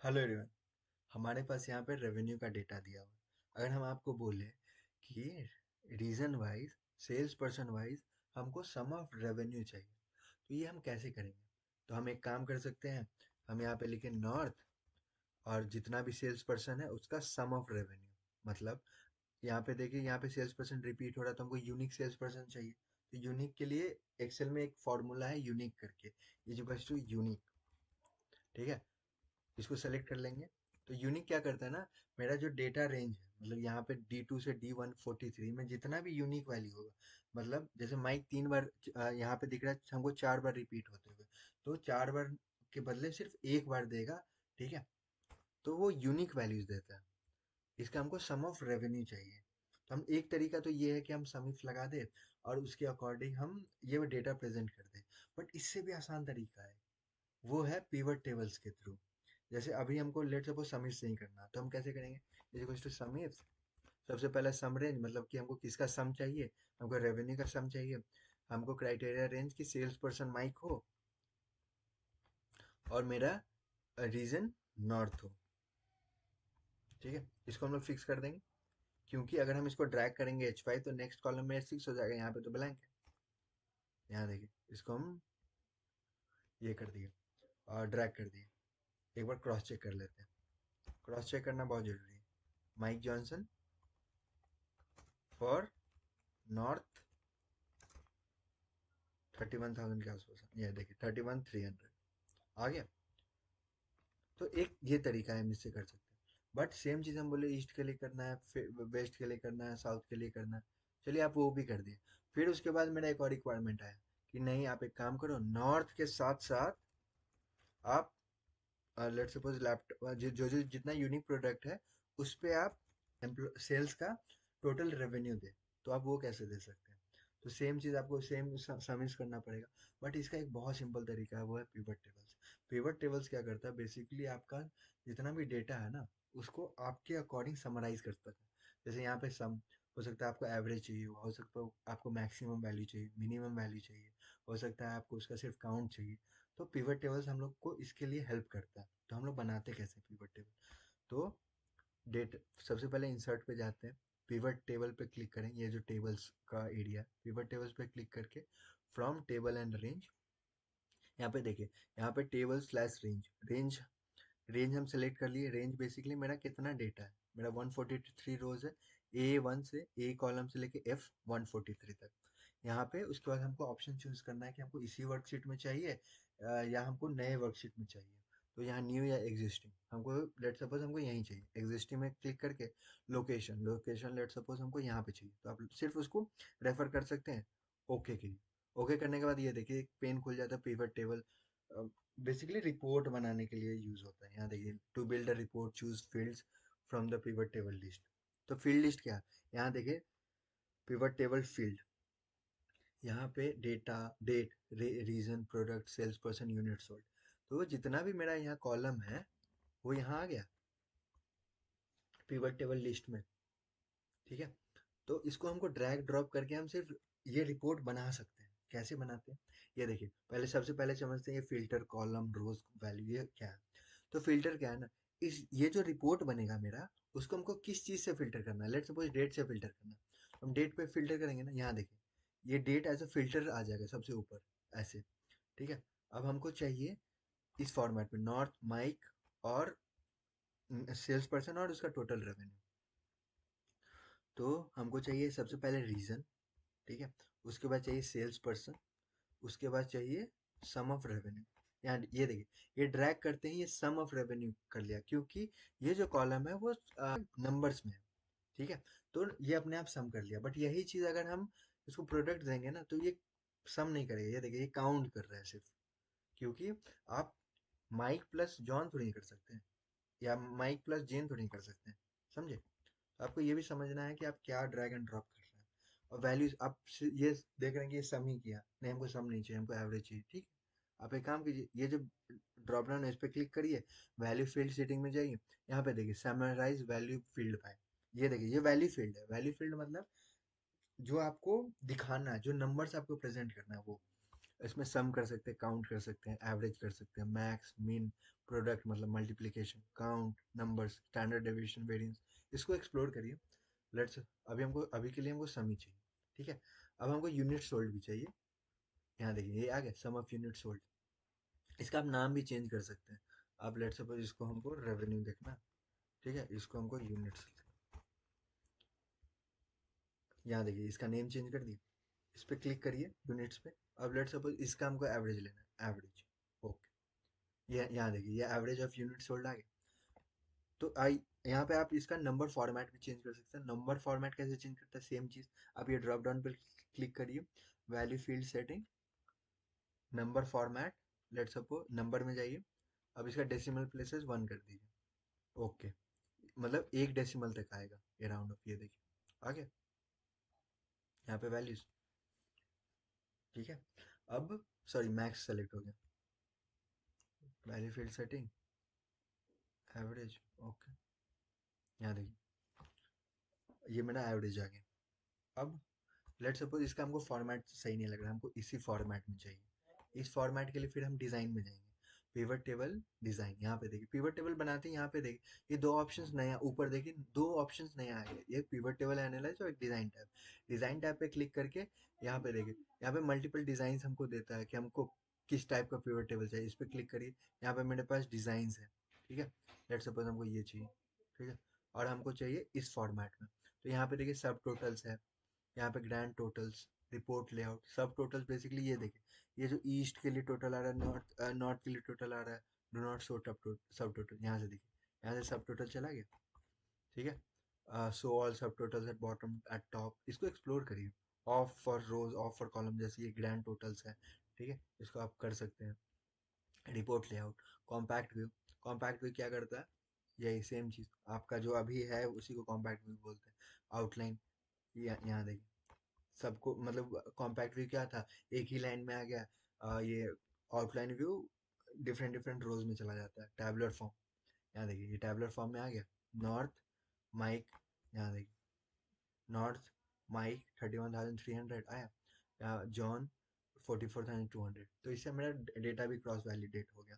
Hello everyone. हमारे पास यहाँ पे रेवेन्यू का डेटा दिया हुआ है। अगर हम आपको बोले कि region wise, sales person wise हमको सम ऑफ रेवेन्यू चाहिए, तो ये हम कैसे करेंगे? तो हम एक काम कर सकते हैं। हम यहाँ पे लिखें नॉर्थ, और जितना भी सेल्स पर्सन है उसका सम ऑफ रेवेन्यू। मतलब यहाँ पे देखिए, यहाँ पे सेल्स पर्सन रिपीट हो रहा है तो हमको यूनिक सेल्स पर्सन चाहिए। तो यूनिक के लिए एक्सेल में एक फॉर्मूला है यूनिक करके, इज इक्वल्स टू यूनिक। ठीक है, इसको सेलेक्ट कर लेंगे। तो यूनिक क्या करता है ना, मेरा जो डेटा रेंज है, मतलब यहाँ पे D2 से D143 में जितना भी यूनिक वैल्यू होगा, मतलब जैसे माइक 3 बार यहाँ पे दिख रहा है, हमको 4 बार रिपीट होते हुए, तो 4 बार के बदले सिर्फ एक बार देगा। ठीक है, तो वो यूनिक वैल्यूज देता है। इसका हमको सम ऑफ रेवेन्यू चाहिए। तो हम एक तरीका तो ये है कि हम सम इफ लगा दे और उसके अकॉर्डिंग हम ये डेटा प्रेजेंट कर दे। बट इससे भी आसान तरीका है, वो है पिवट टेबल्स के थ्रू। जैसे अभी हमको लेट सपोज समिट्स नहीं करना, तो हम कैसे करेंगे? Is equals to sumifs. सबसे पहले सम रेंज, मतलब कि हमको किसका सम चाहिए, हमको रेवेन्यू का सम चाहिए। हमको क्राइटेरिया रेंज की सेल्स पर्सन माइक हो और मेरा रीजन नॉर्थ हो। ठीक है, इसको हम लोग फिक्स कर देंगे, क्योंकि अगर हम इसको ड्रैग करेंगे H5 तो नेक्स्ट कॉलम में H6 हो जाएगा, यहाँ पे तो ब्लैंक है। यहाँ देखिए, इसको हम ये कर दिए और ड्रैग कर दिए। एक बार क्रॉस चेक कर लेते हैं। क्रॉस चेक करना बहुत जरूरी है। माइक जॉनसन फॉर नॉर्थ 31,000 के आसपास, ये देखिए 31,300 आ गया। तो एक ये तरीका है, हम इससे कर सकते हैं। बट सेम चीज हम बोले ईस्ट के लिए करना है, वेस्ट के लिए करना है, साउथ के लिए करना है, चलिए आप वो भी कर दिए। फिर उसके बाद मेरा एक और रिक्वायरमेंट आया कि नहीं, आप एक काम करो, नॉर्थ के साथ साथ आप लेट सपोज लैपटॉप जो जो जितना यूनिक प्रोडक्ट है उस पे आप सेल्स का टोटल रेवेन्यू दे। तो आप वो कैसे दे सकते हैं? तो सेम चीज आपको सेम समिस करना पड़ेगा। बट इसका एक बहुत सिंपल तरीका है, वो है पिवट टेबल्स। पिवट टेबल्स क्या करता है, बेसिकली आपका जितना भी डेटा है ना, उसको आपके अकॉर्डिंग समराइज करता है। जैसे यहाँ पे सम हो सकता है, आपको एवरेज चाहिए, हो सकता है आपको मैक्सिमम वैल्यू चाहिए, मिनिमम वैल्यू चाहिए, हो सकता है आपको उसका सिर्फ काउंट चाहिए। तो पिवट टेबल्स हम लोग को इसके लिए हेल्प करता है। तो हम लोग बनाते कैसे पिवट टेबल? तो डेट सबसे पहले इंसर्ट पे जाते हैं, पिवट टेबल पे क्लिक करें, ये जो टेबल्स का एरिया है, पिवट टेबल्स पे क्लिक करके फ्रॉम टेबल एंड रेंज, यहाँ पे देखिए, यहाँ पे table slash range, range range हम सेलेक्ट कर लिए। रेंज बेसिकली मेरा कितना डेटा है, मेरा 143 रोज है, A1 से A कॉलम से लेके F143 तक। यहाँ पे उसके बाद हमको ऑप्शन चूज करना है कि हमको इसी वर्कशीट में चाहिए या हमको नए वर्कशीट में चाहिए। तो यहाँ न्यू या एग्जिस्टिंग, हमको लेट सपोज हमको यहीं चाहिए, एग्जिस्टिंग में क्लिक करके लोकेशन, लोकेशन लेट सपोज हमको यहाँ पे चाहिए, तो आप सिर्फ उसको रेफर कर सकते हैं ओके के लिए। ओके करने के बाद ये देखिए एक पेन खुल जाता है, पिवट टेबल। बेसिकली रिपोर्ट बनाने के लिए यूज होता है। यहाँ देखिए, to build a report choose fields from the pivot table list. तो फील्ड लिस्ट क्या है? यहाँ देखिए, पिवट टेबल फील्ड, यहाँ पे data, date, region, product, sales person, unit sold. तो जितना भी मेरा यहाँ कॉलम है वो यहाँ आ गया पिवट टेबल लिस्ट में। ठीक है, तो इसको हमको ड्रैग ड्रॉप करके हम सिर्फ ये रिपोर्ट बना सकते हैं। कैसे बनाते हैं? ये देखिए, पहले सबसे पहले समझते हैं ये फिल्टर, कॉलम, रोज, वैल्यू, ये क्या है। तो फिल्टर क्या है ना, इस ये जो रिपोर्ट बनेगा मेरा, उसको हमको किस चीज से फिल्टर करना है? लेट सपोज डेट से फिल्टर करना है। हम डेट पे फिल्टर करेंगे ना, यहाँ देखिए, ये डेट एज अ फिल्टर आ जाएगा सबसे ऊपर, ऐसे। ठीक है, अब हमको चाहिए इस फॉर्मेट में नॉर्थ, माइक और सेल्स पर्सन और उसका टोटल रेवेन्यू। तो हमको चाहिए सबसे पहले रीजन, ठीक है, उसके बाद चाहिए सेल्स पर्सन, उसके बाद चाहिए सम ऑफ रेवेन्यू। यहाँ ये देखिए, ये ड्रैग करते ही ये सम ऑफ रेवेन्यू कर लिया, क्योंकि ये जो कॉलम है वो नंबर्स में है। ठीक है, तो ये अपने आप सम कर लिया। बट यही चीज अगर हम इसको प्रोडक्ट देंगे ना, तो ये सम नहीं करेगा। ये देखिए, ये काउंट कर रहा है सिर्फ, क्योंकि आप माइक प्लस जॉन थोड़ी कर सकते हैं, या माइक प्लस जेन थोड़ी कर सकते हैं। समझे? तो आपको ये भी समझना है कि आप क्या ड्रैग एंड ड्रॉप कर रहे हैं। और वैल्यूज आप ये देख रहे हैं कि ये सम ही किया, नहीं हमको सम नहीं चाहिए, हमको एवरेज चाहिए। ठीक है, आप एक काम कीजिए, ये जो ड्रॉप डाउन है इस पर क्लिक करिए, वैल्यू फील्ड सेटिंग में जाइए, यहाँ पे देखिए समराइज वैल्यू फील्ड बाय। ये देखिए, ये वैल्यू फील्ड है। वैल्यू फील्ड मतलब जो आपको दिखाना है, जो नंबर्स आपको प्रेजेंट करना है वो। इसमें सम कर सकते हैं, काउंट कर सकते हैं, एवरेज कर सकते हैं, मैक्स, मीन, प्रोडक्ट मतलब multiplication, count, numbers, standard deviation, variance, इसको एक्सप्लोर करिए। लेट्स अभी के लिए हमको सम ही चाहिए, ठीक है। अब हमको यूनिट सोल्ड भी चाहिए। यहाँ देखिए ये आ गया सम ऑफ यूनिट सोल्ड। इसका आप नाम भी चेंज कर सकते हैं। अब लेट्स सपोज इसको हमको रेवेन्यू देखना, ठीक है, इसको हमको यूनिट्स, यहाँ देखिए इसका नेम चेंज कर दिया। इस पे क्लिक करिए यूनिट्स पे। अब लेट्स सपोज इसका हमको एवरेज लेना है, एवरेज। ओके, ये यहाँ देखिए ये एवरेज ऑफ यूनिट सोल्ड आ गया। तो आई यहाँ पे आप इसका नंबर फॉर्मेट भी चेंज कर सकते हैं। नंबर फॉर्मेट कैसे चेंज करते हैं, सेम चीज। आप ये ड्रॉप डाउन पे क्लिक करिए, value field setting, number format, let's suppose number में जाइए। अब इसका डेसिमल प्लेसेस 1 कर दीजिए। ओके, मतलब एक डेसिमल तक आएगा ये राउंड ऑफ, ये देखिए आ गया यहाँ पे वैल्यूज, ठीक है। अब सॉरी मैक्स सेलेक्ट हो गया, value field setting, average, okay, यहाँ देखिए ये मेरा एवरेज आ गया। अब लेट सपोज इसका हमको फॉर्मेट सही नहीं लग रहा, हमको इसी फॉर्मेट में चाहिए। इस फॉर्मेट के लिए फिर हम डिजाइन में जाएंगे, पिवट टेबल डिजाइन। यहाँ पे देखिए पिवट टेबल बनाते हैं, यहाँ पे देखिए ये दो ऑप्शंस नया ऊपर देखिए, दो ऑप्शंस नया आ गया, एक पिवट टेबल एनालाइज और एक डिजाइन टैब। डिजाइन टैब पे क्लिक करके यहाँ पे देखिए, यहाँ पे मल्टीपल डिजाइन हमको देता है कि हमको किस टाइप का पिवट टेबल चाहिए। इस पे क्लिक करिए, यहाँ पे मेरे पास डिजाइन है, ठीक है। लेट सपोज हमको ये चाहिए, ठीक है, और हमको चाहिए इस फॉर्मेट में। तो यहाँ पे देखिए सब टोटल्स है, यहाँ पे ग्रैंड टोटल्स, रिपोर्ट लेआउट, सब टोटल्स बेसिकली ये देखिए, ये जो ईस्ट के लिए टोटल आ रहा है, नॉर्थ नॉर्थ के लिए टोटल आ रहा है, डू नॉट शो सब टोटल, यहाँ से देखिए, यहाँ से सब टोटल चला गया, ठीक है। Show all subtotals at bottom at top, इसको एक्सप्लोर करिए। Off for rows, off for column, जैसे ये ग्रैंड टोटल्स है, ठीक है, इसको आप कर सकते हैं। Report layout, compact view, compact view क्या करता है, यही सेम चीज आपका जो अभी है उसी को कॉम्पैक्ट व्यू बोलते हैं। आउटलाइन, यहाँ देखिए सबको मतलब कॉम्पैक्ट व्यू क्या था, एक ही लाइन में आ गया। ये आउटलाइन व्यू डिफरेंट डिफरेंट रोज में चला जाता है। टैबुलर फॉर्म, यहाँ देखिए ये टैबुलर फॉर्म में आ गया। नॉर्थ माइक, यहाँ देखिए नॉर्थ माइक 31,300 आया, जॉन 44,200। तो इससे मेरा डेटा भी क्रॉस वैलिडेट हो गया।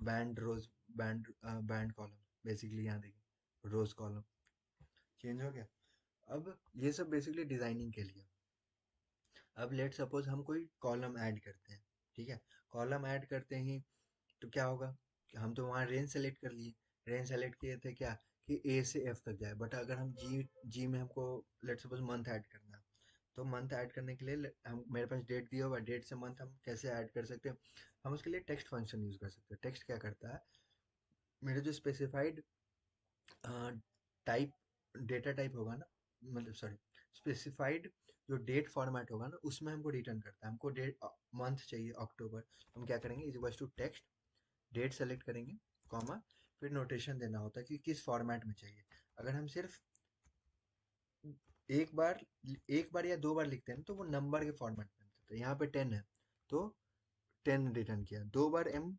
बैंड रोज, बैंड कॉलम, बेसिकली यहाँ देखिए रोज कॉलम चेंज हो गया। अब ये सब बेसिकली डिजाइनिंग के लिए। अब लेट सपोज हम कोई कॉलम ऐड करते हैं, ठीक है, कॉलम ऐड करते ही तो क्या होगा कि हम तो वहाँ रेंज सेलेक्ट कर लिए, रेंज सेलेक्ट किए थे क्या कि ए से एफ तक जाए, बट अगर हम जी जी में हमको लेट सपोज मंथ ऐड करना है, तो मंथ ऐड करने के लिए हम मेरे पास डेट दिया हुआ, डेट से मंथ हम कैसे ऐड कर सकते हैं, हम उसके लिए टेक्स्ट फंक्शन यूज कर सकते हैं। टेक्स्ट क्या करता है, मेरे जो स्पेसिफाइड टाइप, डेटा टाइप होगा ना, मतलब सॉरी स्पेसिफाइड जो डेट फॉर्मेट होगा ना उसमें हमको रिटर्न करता है। हमको डेट मंथ चाहिए अक्टूबर, हम क्या करेंगे, is equals to text, date select करेंगे, कॉमा, फिर नोटेशन देना होता है कि किस फॉर्मेट में चाहिए। अगर हम सिर्फ एक बार एक बार या दो बार लिखते हैं ना, तो वो नंबर के फॉर्मेट में होता है। यहाँ पे 10 है तो 10 रिटर्न किया, दो बार एम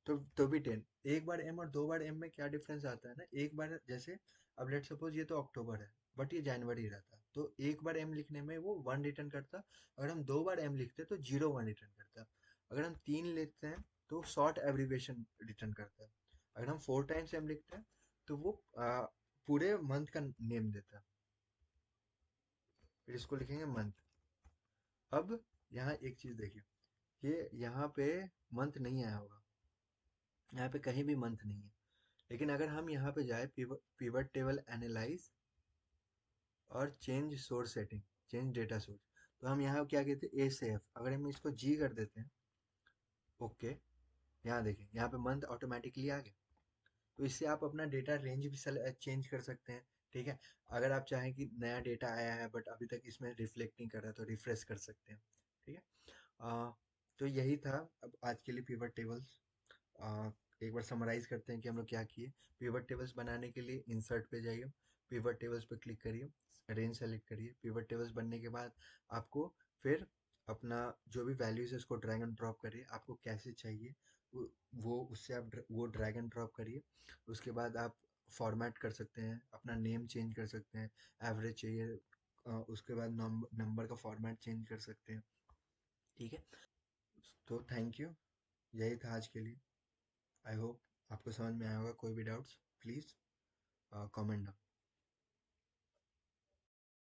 तो भी 10। एक बार एम और दो बार एम में क्या डिफरेंस आता है ना, एक बार जैसे अब लेट सपोज ये तो अक्टूबर है बट ये जनवरी रहता, तो एक बार एम लिखने में वो 1 रिटर्न करता। अगर हम दो बार एम लिखते तो 0 1 रिटर्न करता। अगर हम 3 लिखते हैं तो शॉर्ट एब्रीविएशन रिटर्न करता है। अगर हम 4 टाइम्स एम लिखते हैं तो वो पूरे मंथ का नेम देता है। फिर इसको लिखेंगे मंथ। अब यहाँ एक चीज देखिए, ये यहाँ पे मंथ नहीं आया होगा, यहाँ पे कहीं भी मंथ नहीं है। लेकिन अगर हम यहाँ पे जाए पिवट टेबल एनालाइज और change source setting, change data source, तो हम यहाँ क्या कहते हैं ए से एफ, अगर हम इसको जी कर देते हैं, ओके, यहाँ देखें यहाँ पे मंथ ऑटोमेटिकली आ गया। तो इससे आप अपना डेटा रेंज भी चेंज कर सकते हैं, ठीक है। अगर आप चाहें कि नया डेटा आया है बट अभी तक इसमें रिफ्लेक्ट नहीं कर रहा तो रिफ्रेश कर सकते हैं, ठीक है। आ, तो यही था अब आज के लिए पिवट टेबल्स। आ, एक बार समराइज करते हैं कि हम लोग क्या किए। पिवट टेबल्स बनाने के लिए इंसर्ट पे जाइए, पिवट टेबल्स पे क्लिक करिए, रेंज सेलेक्ट करिए। पिवट टेबल्स बनने के बाद आपको फिर अपना जो भी वैल्यूज है उसको ड्रैग एंड ड्रॉप करिए, आपको कैसे चाहिए वो उससे आप वो ड्रैग एंड ड्रॉप करिए। उसके बाद आप फॉर्मेट कर सकते हैं, अपना नेम चेंज कर सकते हैं, एवरेज चाहिए, उसके बाद नंबर का फॉर्मेट चेंज कर सकते हैं, ठीक है। तो थैंक यू, यही था आज के लिए। आई होप आपको समझ में आया होगा। कोई भी डाउट्स प्लीज़ कमेंट डाउन।